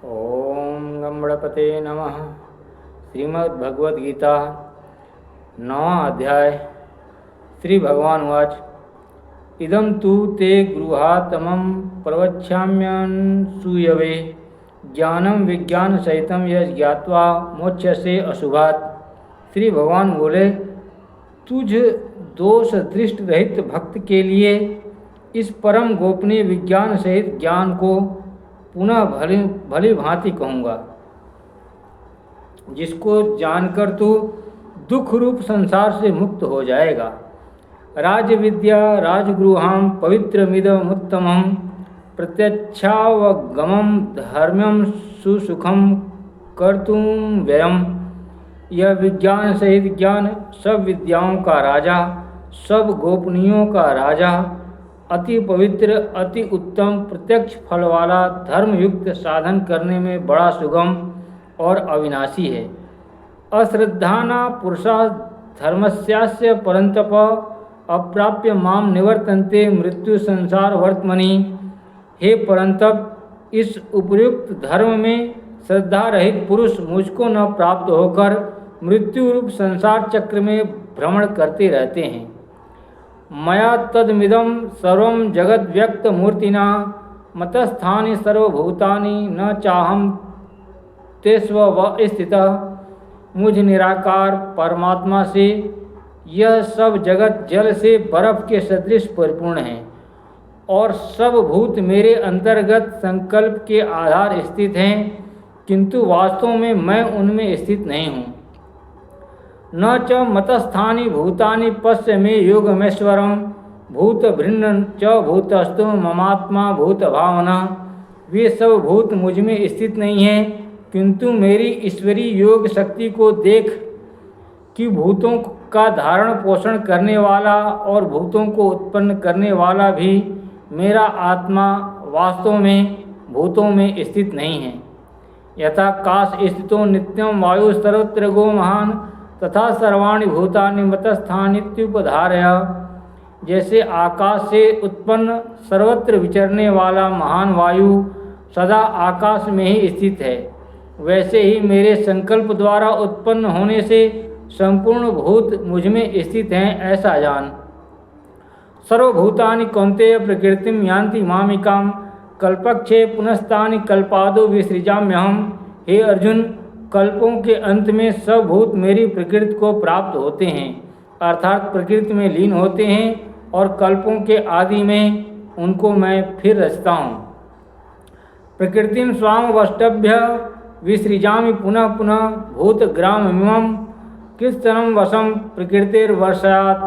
ओम गणपते नमः। श्रीमद्भगवद्गीता 9वां अध्याय। श्री भगवान उवाच इदं तु ते गृहातमं प्रवक्ष्याम्यनसूयवे ज्ञानं विज्ञानसहितं यत् ज्ञात्वा मोक्ष्यसे अशुभात्। श्री भगवान बोले, तुझ दोष दृष्ट रहित भक्त के लिए इस परम गोपनीय विज्ञान सहित ज्ञान को पुनः भली भांति कहूँगा, जिसको जानकर तू दुख रूप संसार से मुक्त हो जाएगा। राज विद्या राजगृहाम पवित्रमिदमुत्तमं प्रत्यक्षावगमं धर्म्यं सुसुखं कर्तुं व्ययम्। यह विज्ञान सहित ज्ञान सब विद्याओं का राजा, सब गोपनीयों का राजा, अति पवित्र, अति उत्तम, प्रत्यक्ष फल वाला, धर्मयुक्त, साधन करने में बड़ा सुगम और अविनाशी है। अश्रद्धाना पुरुषा धर्मस्यास्य परंतप अप्राप्य माम निवर्तन्ते मृत्यु संसार वर्तमनि। हे परंतप, इस उपयुक्त धर्म में श्रद्धा रहित पुरुष मुझको न प्राप्त होकर मृत्यु रूप संसार चक्र में भ्रमण करते रहते हैं। मया तदमिदं सर्वं जगद व्यक्त मूर्तिना मतस्थानि सर्वभूतानि न चाहम तेष्वस्थितः। मुझ निराकार परमात्मा से यह सब जगत जल से बर्फ के सदृश परिपूर्ण है और सब भूत मेरे अंतर्गत संकल्प के आधार स्थित हैं, किंतु वास्तव में मैं उनमें स्थित नहीं हूँ। न च मतस्थानि भूतानि पश्य मे योगमेश्वरम भूत भिन्न च भूतस्तु ममात्मा भूत भावना। वे सब भूत मुझ में स्थित नहीं हैं, किंतु मेरी ईश्वरीय योग शक्ति को देख कि भूतों का धारण पोषण करने वाला और भूतों को उत्पन्न करने वाला भी मेरा आत्मा वास्तव में भूतों में स्थित नहीं है। यथा काश स्थितो नित्यं वायु सर्वत्र गो महान तथा सर्वाणि भूतानि मतस्थानित्युपधारय। जैसे आकाश से उत्पन्न सर्वत्र विचरने वाला महान वायु सदा आकाश में ही स्थित है, वैसे ही मेरे संकल्प द्वारा उत्पन्न होने से संपूर्ण भूत मुझ में स्थित हैं, ऐसा जान। सर्वभूतानि कौन्तेय प्रकृतिं यान्ति मामिकां कल्पक्षे पुनस्तानि कल्पादो विसृजाम्यहम्। हे अर्जुन, कल्पों के अंत में सब भूत मेरी प्रकृति को प्राप्त होते हैं, अर्थात प्रकृति में लीन होते हैं, और कल्पों के आदि में उनको मैं फिर रचता हूँ। प्रकृतिं स्वामवष्टभ्य विसृजामि पुनः पुनः भूतग्राममिमं किंचन वशं प्रकृतिर्वशात्।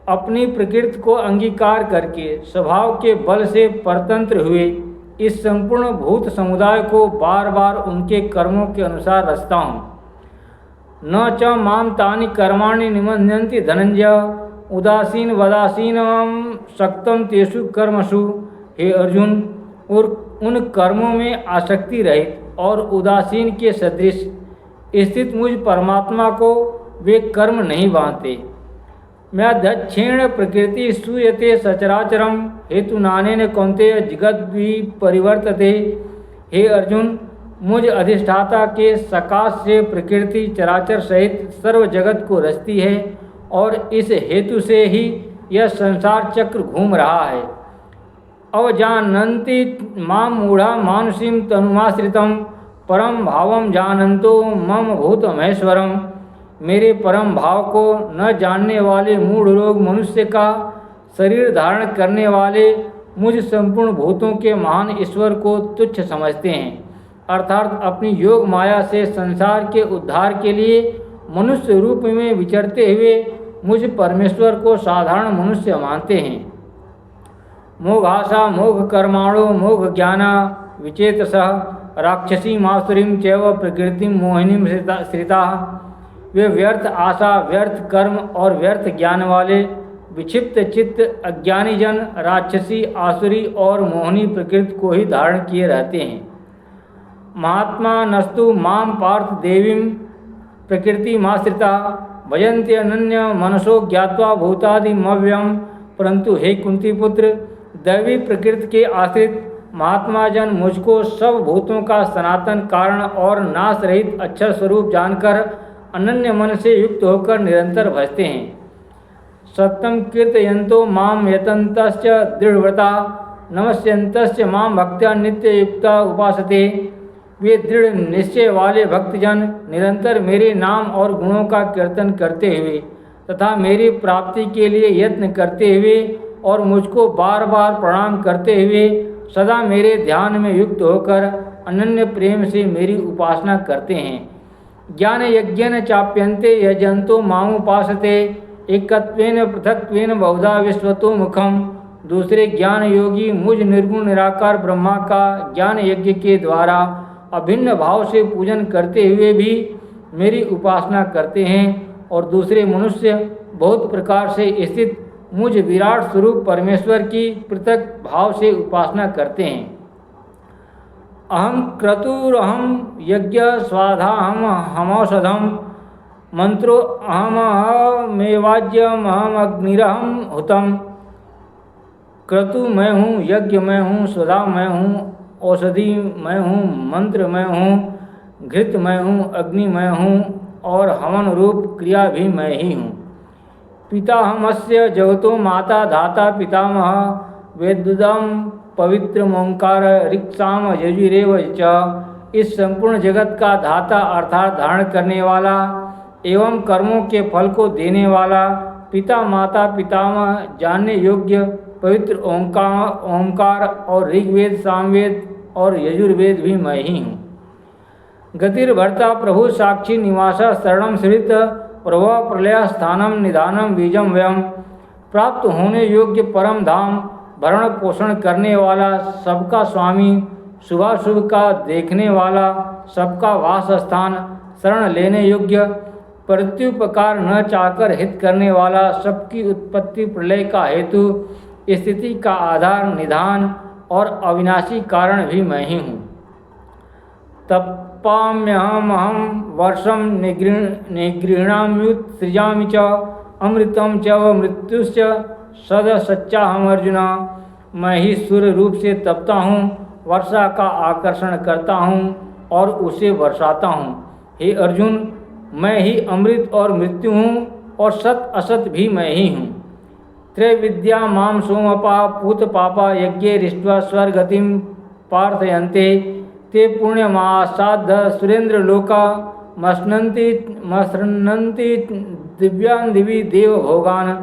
अपनी प्रकृति को अंगीकार करके स्वभाव के बल से परतंत्र हुए इस संपूर्ण भूत समुदाय को बार बार उनके कर्मों के अनुसार रचता हूँ। न च माम तानि कर्माणि निबध्यन्ति धनंजय उदासीन वदासीनं सक्तं तेषु कर्मसु। हे अर्जुन, और उन कर्मों में आसक्ति रहित और उदासीन के सदृश स्थित मुझ परमात्मा को वे कर्म नहीं बांधते। मैं दक्षिण प्रकृति सूयते सचराचरम हेतु नानेन कौन्तेय जगद्वि परिवर्तते। हे अर्जुन, मुझ अधिष्ठाता के सकाश से प्रकृति चराचर सहित सर्व जगत को रचती है और इस हेतु से ही यह संसार चक्र घूम रहा है। अवजानन्ति माम मूढ़ा मानुषीं तनुमाश्रितं परम भावम जानन्तो मम भूतमहेश्वरम। मेरे परम भाव को न जानने वाले मूढ़ लोग मनुष्य का शरीर धारण करने वाले मुझ संपूर्ण भूतों के महान ईश्वर को तुच्छ समझते हैं, अर्थात अपनी योग माया से संसार के उद्धार के लिए मनुष्य रूप में विचरते हुए मुझ परमेश्वर को साधारण मनुष्य मानते हैं। मोघाशा मोघ कर्माणो मोघ ज्ञाना विचेतसः राक्षसी मासुरीं चैव प्रकृतिं मोहिनीं श्रिता। वे व्यर्थ आशा, व्यर्थ कर्म और व्यर्थ ज्ञान वाले विक्षिप्त चित्त अज्ञानी जन राक्षसी, आसुरी और मोहिनी प्रकृति को ही धारण किए रहते हैं। महात्मा नस्तु माम पार्थ देवीं प्रकृतिमाश्रिता भजन्ते अनन्य मनसो ज्ञात्वा भूतादिमव्यम। परंतु हे कुंती पुत्र, दैवी प्रकृति के आश्रित महात्मा जन मुझको सब भूतों का सनातन कारण और नाश रहित अक्षर स्वरूप जानकर अनन्य मन से युक्त होकर निरंतर भजते हैं। सत्यम कीर्तयन्तो माम यतन्तश्च दृढ़व्रता नमस्यन्तश्च माम भक्त्या नित्य युक्ता उपासते। वे दृढ़ निश्चय वाले भक्तजन निरंतर मेरे नाम और गुणों का कीर्तन करते हुए तथा मेरी प्राप्ति के लिए यत्न करते हुए और मुझको बार बार प्रणाम करते हुए सदा मेरे ध्यान में युक्त होकर अनन्य प्रेम से मेरी उपासना करते हैं। ज्ञान यज्ञेन चाप्यन्ते यजन्तो मामुपासते एकत्वेन पृथक्त्वेन बहुधा विश्वतो मुखम। दूसरे ज्ञान योगी मुझ निर्गुण निराकार ब्रह्मा का ज्ञान यज्ञ के द्वारा अभिन्न भाव से पूजन करते हुए भी मेरी उपासना करते हैं और दूसरे मनुष्य बहुत प्रकार से स्थित मुझ विराट स्वरूप परमेश्वर की पृथक भाव से उपासना करते हैं। अहम क्रतुरहम यज्ञ स्वाधाहम हमौषधम मंत्रो अहमेवाज्यम अहम अग्निरहम हुतम। क्रतु मैं हूँ, यज्ञ मैं हूँ, स्वधा मैं हूँ, औषधि मैं हूँ, मंत्र मैं हूँ, घृत मैं हूँ, अग्नि मैं हूँ और हवन रूप क्रिया भी मैं ही हूँ। पिता हमस्य जगतो माता धाता पितामह वेदुदम पवित्र ओंकार ऋक्साम यजुरेव च। इस संपूर्ण जगत का धाता अर्थात धारण करने वाला एवं कर्मों के फल को देने वाला पिता माता पितामह जानने योग्य पवित्र ओंकार और ऋग्वेद सामवेद और यजुर्वेद भी मैं ही हूँ। गतिर्भर्ता प्रभु साक्षी निवासा शरणम श्रित प्रभव प्रलय स्थानम निधानम बीजम व्यम। प्राप्त होने योग्य परम धाम भरण पोषण करने वाला सबका स्वामी शुभाशुभ का देखने वाला सबका वास स्थान शरण लेने योग्य प्रत्युपकार न चाहकर हित करने वाला सबकी उत्पत्ति प्रलय का हेतु स्थिति का आधार निधान और अविनाशी कारण भी मैं ही हूँ। तपाम्यहम वर्षम निगृह्णाम्युत सृजामि च अमृतम च मृत्युश्च सद सच्चा हम अर्जुना। मैं ही सूर्य रूप से तपता हूँ, वर्षा का आकर्षण करता हूँ और उसे बरसाता हूँ। हे अर्जुन, मैं ही अमृत और मृत्यु हूँ और सत असत भी मैं ही हूँ। त्रैविद्या माम सोमपा पूत पापा यज्ञे रिष्ट्वा स्वर्गतिम पार्थयन्ते ते पुण्यमासाद्ध सुरेंद्र लोका मसृण्वन्ति दिव्यान दिवी देव भोगान।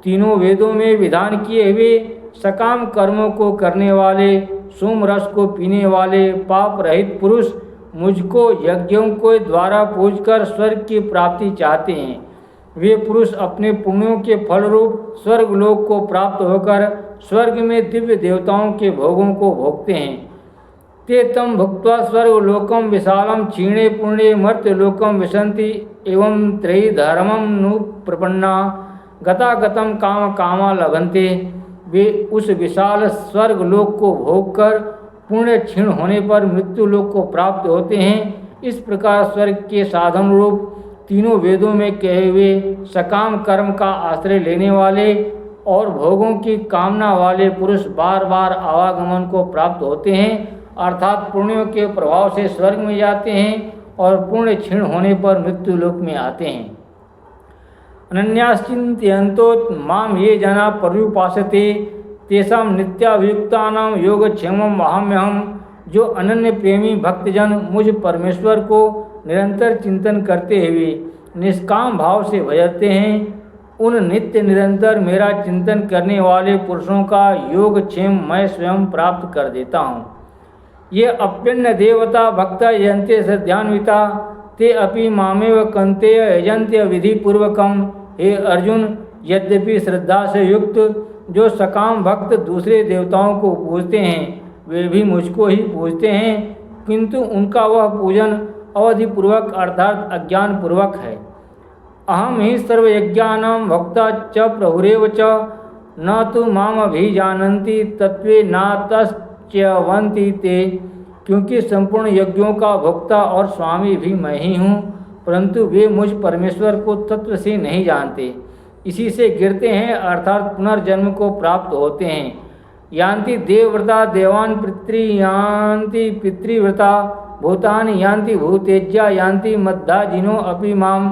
तीनों वेदों में विधान किए हुए सकाम कर्मों को करने वाले सोम रस को पीने वाले पाप रहित पुरुष मुझको यज्ञों के द्वारा पूजकर स्वर्ग की प्राप्ति चाहते हैं। वे पुरुष अपने पुण्यों के फल रूप स्वर्ग लोक को प्राप्त होकर स्वर्ग में दिव्य देवताओं के भोगों को भोगते हैं। ते तम भुक्त्वा स्वर्ग लोकम विशालम क्षीणे पुण्ये मर्त्य लोकम विशंति एवं त्रयी धर्मम नु प्रपन्ना गतागतम काम कामा लभन्ते। वे उस विशाल स्वर्ग लोक को भोग कर पुण्य क्षीण होने पर मृत्यु लोक को प्राप्त होते हैं। इस प्रकार स्वर्ग के साधन रूप तीनों वेदों में कहे हुए सकाम कर्म का आश्रय लेने वाले और भोगों की कामना वाले पुरुष बार बार आवागमन को प्राप्त होते हैं, अर्थात पुण्यों के प्रभाव से स्वर्ग में जाते हैं और पुण्य क्षीण होने पर मृत्यु लोक में आते हैं। अनन्याश्चिन्तयन्तो माम ये जना पर्युपासते तेषां नित्याभियुक्तानां योगक्षेमम् अहम्यहम्। जो अनन्य प्रेमी भक्तजन मुझ परमेश्वर को निरंतर चिंतन करते हुए निष्काम भाव से भजते हैं, उन नित्य निरंतर मेरा चिंतन करने वाले पुरुषों का योगक्षेम मैं स्वयं प्राप्त कर देता हूँ। ये अप्यन्न देवता भक्ता यजन्ते श्रद्धान्विता ते अपि मामेव कंते यजन्ते विधिपूर्वकम। हे अर्जुन, यद्यपि श्रद्धा से युक्त जो सकाम भक्त दूसरे देवताओं को पूजते हैं वे भी मुझको ही पूजते हैं, किंतु उनका वह पूजन अवधिपूर्वक अर्थात अज्ञानपूर्वक है। अहम ही सर्वयज्ञानां भक्ता च प्रभुरेव च न तो माम अभिजानन्ति तत्वे नातश्च्यवन्ति ते। क्योंकि संपूर्ण यज्ञों का भोक्ता और स्वामी भी मैं ही हूँ, परंतु वे मुझ परमेश्वर को तत्व से नहीं जानते, इसी से गिरते हैं अर्थात पुनर्जन्म को प्राप्त होते हैं। यान्ति देवव्रता देवान् पितृ यान्ति पितृव्रता भूतानि यान्ति भूतेज्या यान्ति मद्दाजिनो अपि माम।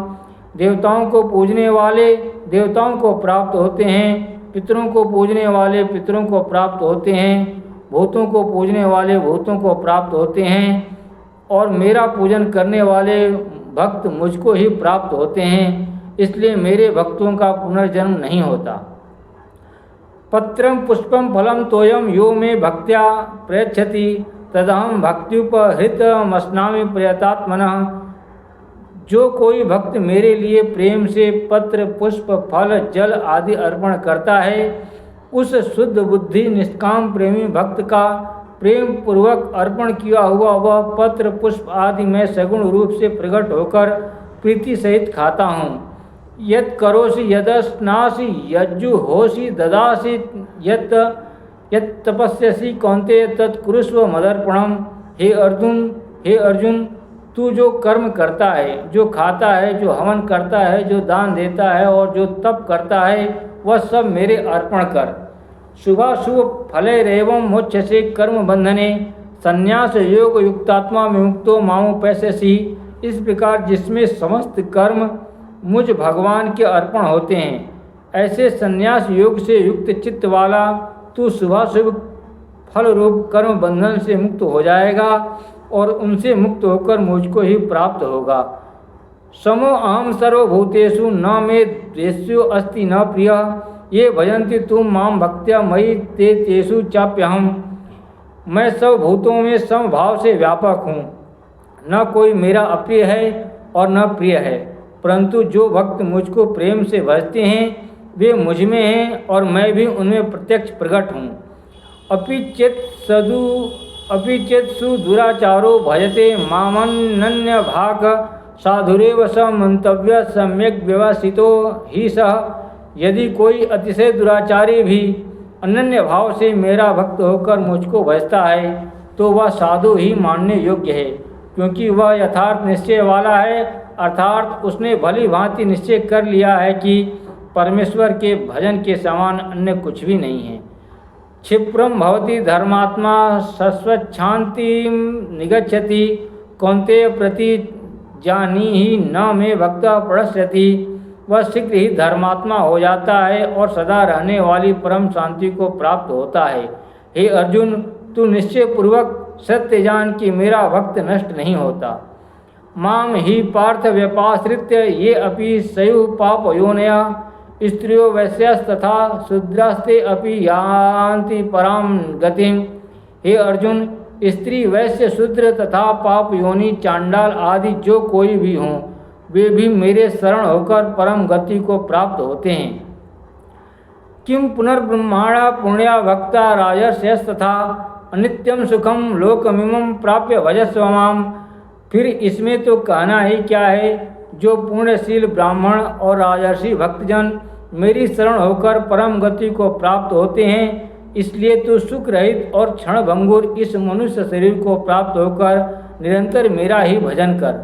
देवताओं को पूजने वाले देवताओं को प्राप्त होते हैं, पितरों को पूजने वाले पितरों को प्राप्त होते हैं, भूतों को पूजने वाले भूतों को प्राप्त होते हैं, और मेरा पूजन करने वाले भक्त मुझको ही प्राप्त होते हैं। इसलिए मेरे भक्तों का पुनर्जन्म नहीं होता। पत्रम पुष्पम फलम तोयम यो मे भक्त्या प्रयच्छति तदहम भक्त्युपहृतमस्नामि प्रयतात्मनः। जो कोई भक्त मेरे लिए प्रेम से पत्र पुष्प फल जल आदि अर्पण करता है, उस शुद्ध बुद्धि निष्काम प्रेमी भक्त का प्रेम पूर्वक अर्पण किया हुआ वह पत्र पुष्प आदि मैं सगुण रूप से प्रकट होकर प्रीति सहित खाता हूँ। यत् करोसि यदस्नासि यज्जुहोसि ददासि यत् तपस्यसि कौन्तेय तत्कुरुष्व मदर्पणम। हे अर्जुन, तू जो कर्म करता है, जो खाता है, जो हवन करता है, जो दान देता है और जो तप करता है, वह सब मेरे अर्पण कर। शुभाशुभ फलैरेवं मोक्षसे कर्म बंधने संन्यास योग युक्तात्मा विमुक्तो मामुपैस्यसि। इस प्रकार जिसमें समस्त कर्म मुझ भगवान के अर्पण होते हैं, ऐसे संन्यास योग से युक्त चित्त वाला तू शुभाशुभ फल रूप कर्म बंधन से मुक्त हो जाएगा और उनसे मुक्त होकर मुझको ही प्राप्त होगा। समो अहम सर्वभूतेषु न मे द्वेष्यो अस्ति न प्रियः। ये भजन्ति तुम माम भक्त्या मयि ते तेषु चाप्यहम्। मैं सब भूतों में समभाव से व्यापक हूँ, न कोई मेरा अप्रिय है और न प्रिय है, परंतु जो भक्त मुझको प्रेम से भजते हैं वे मुझ में हैं और मैं भी उनमें प्रत्यक्ष प्रकट हूँ। अपि चेत्सु दुराचारो भजते मामनन्य भाग साधुरेव स मंतव्य सम्यक व्यवसितो ही सह। यदि कोई अतिशय दुराचारी भी अनन्य भाव से मेरा भक्त होकर मुझको भजता है तो वह साधु ही मानने योग्य है, क्योंकि वह यथार्थ निश्चय वाला है, अर्थात उसने भली भांति निश्चय कर लिया है कि परमेश्वर के भजन के समान अन्य कुछ भी नहीं है। क्षिप्रम भवति धर्मात्मा सस्वच्छांतिं निगच्छति कौन्तेय प्रति जानीहि न मे भक्तः प्रणश्यति। वह शीघ्र ही धर्मात्मा हो जाता है और सदा रहने वाली परम शांति को प्राप्त होता है। हे अर्जुन, तू निश्चय पूर्वक सत्य जान कि मेरा भक्त नष्ट नहीं होता। माम ही पार्थ व्यपाश्रित्य ये अपि सयुः पापयोनया स्त्रियो वैश्यस्तथा शूद्रास्ते अपि यान्ति पराम गतिम। हे अर्जुन, स्त्री वैश्य शूद्र तथा पाप योनि चांडाल आदि जो कोई भी हों, वे भी मेरे शरण होकर परम गति को प्राप्त होते हैं। किम पुनर्ब्रह्माणा पुण्या भक्ता राजर्षयस्तथा अनित्यम सुखम लोकमिमं प्राप्य भजस्व माम। फिर इसमें तो कहना ही क्या है, जो पुण्यशील ब्राह्मण और राजर्षि भक्तजन मेरी शरण होकर परम गति को प्राप्त होते हैं, इसलिए तू सुख रहित और क्षणभंगुर इस मनुष्य शरीर को प्राप्त होकर निरंतर मेरा ही भजन कर।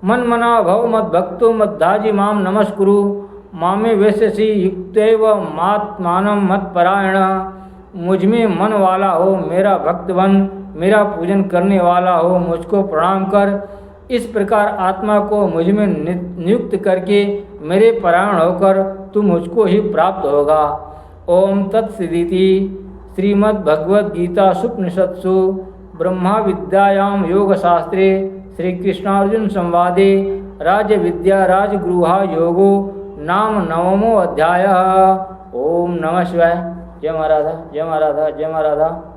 मन मना भव मद भक्तो मद्धाजी माम नमस्कुरु मामे वैश्यसी युक्तैव मात्मानं मत्परायण। मुझ में मन वाला हो, मेरा भक्त बन, मेरा पूजन करने वाला हो, मुझको प्रणाम कर। इस प्रकार आत्मा को मुझ में नियुक्त करके मेरे परायण होकर तू मुझको ही प्राप्त होगा। ओम तत्सदिति। श्रीमद्भगवद्गीतासूपनिषत्सु ब्रह्मा विद्यायां योगशास्त्रे श्रीकृष्णार्जुन संवादे राजविद्या राजगृहा योगो नाम 9वां अध्यायः। ओम नमः शिवाय। जय मां राधा, जय मां राधा, जय मां राधा।